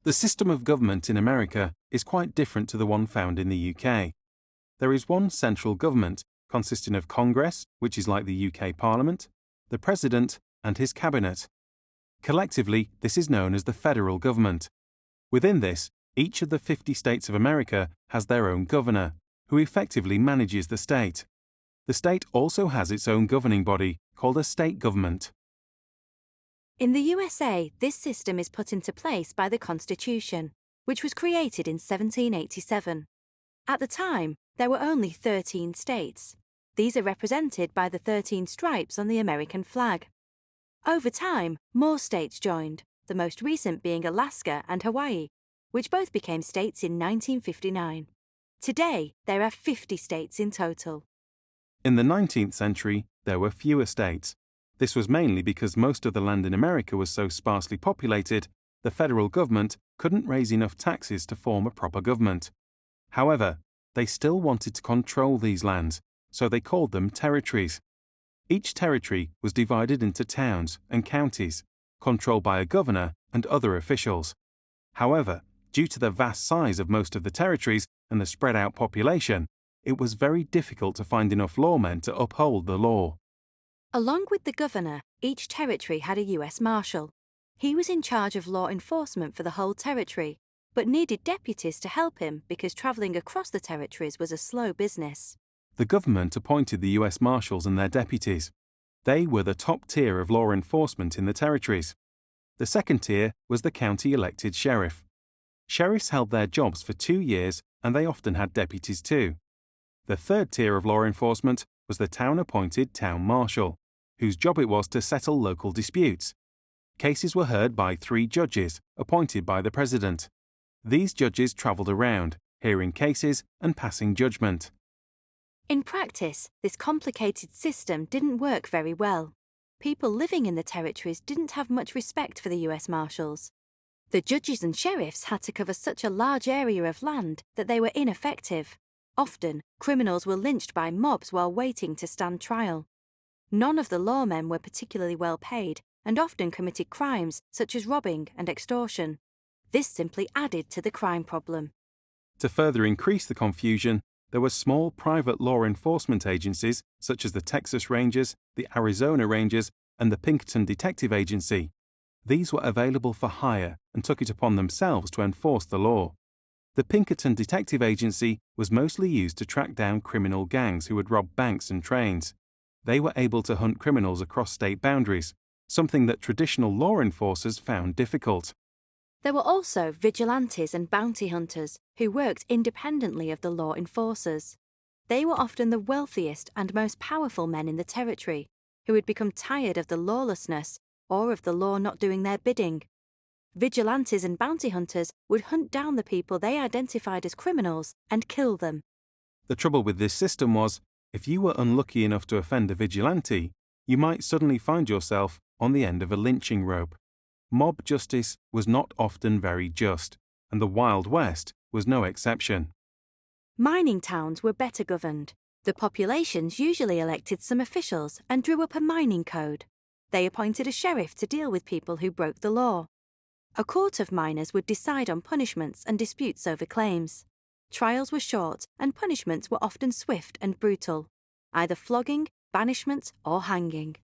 The system of government in America is quite different to the one found in the UK. There is one central government consisting of Congress, which is like the UK Parliament, the President, and his cabinet. Collectively, this is known as the federal government. Within this, each of the 50 states of America has their own governor, who effectively manages the state. The state also has its own governing body, called a state government. In the USA, this system is put into place by the Constitution, which was created in 1787. At the time, there were only 13 states. These are represented by the 13 stripes on the American flag. Over time, more states joined, the most recent being Alaska and Hawaii, which both became states in 1959. Today, there are 50 states in total. In the 19th century, there were fewer states. This was mainly because most of the land in America was so sparsely populated, the federal government couldn't raise enough taxes to form a proper government. However, they still wanted to control these lands, so they called them territories. Each territory was divided into towns and counties, controlled by a governor and other officials. However, due to the vast size of most of the territories and the spread-out population, it was very difficult to find enough lawmen to uphold the law. Along with the governor, each territory had a U.S. Marshal. He was in charge of law enforcement for the whole territory, but needed deputies to help him because traveling across the territories was a slow business. The government appointed the U.S. Marshals and their deputies. They were the top tier of law enforcement in the territories. The second tier was the county-elected sheriff. Sheriffs held their jobs for 2 years, and they often had deputies too. The third tier of law enforcement was the town-appointed town marshal, whose job it was to settle local disputes. Cases were heard by 3 judges, appointed by the president. These judges traveled around, hearing cases and passing judgment. In practice, this complicated system didn't work very well. People living in the territories didn't have much respect for the U.S. Marshals. The judges and sheriffs had to cover such a large area of land that they were ineffective. Often, criminals were lynched by mobs while waiting to stand trial. None of the lawmen were particularly well paid and often committed crimes such as robbing and extortion. This simply added to the crime problem. To further increase the confusion, there were small private law enforcement agencies such as the Texas Rangers, the Arizona Rangers, and the Pinkerton Detective Agency. These were available for hire and took it upon themselves to enforce the law. The Pinkerton Detective Agency was mostly used to track down criminal gangs who would rob banks and trains. They were able to hunt criminals across state boundaries, something that traditional law enforcers found difficult. There were also vigilantes and bounty hunters who worked independently of the law enforcers. They were often the wealthiest and most powerful men in the territory, who had become tired of the lawlessness or of the law not doing their bidding. Vigilantes and bounty hunters would hunt down the people they identified as criminals and kill them. The trouble with this system was, if you were unlucky enough to offend a vigilante, you might suddenly find yourself on the end of a lynching rope. Mob justice was not often very just, and the Wild West was no exception. Mining towns were better governed. The populations usually elected some officials and drew up a mining code. They appointed a sheriff to deal with people who broke the law. A court of miners would decide on punishments and disputes over claims. Trials were short and punishments were often swift and brutal, either flogging, banishment, or hanging.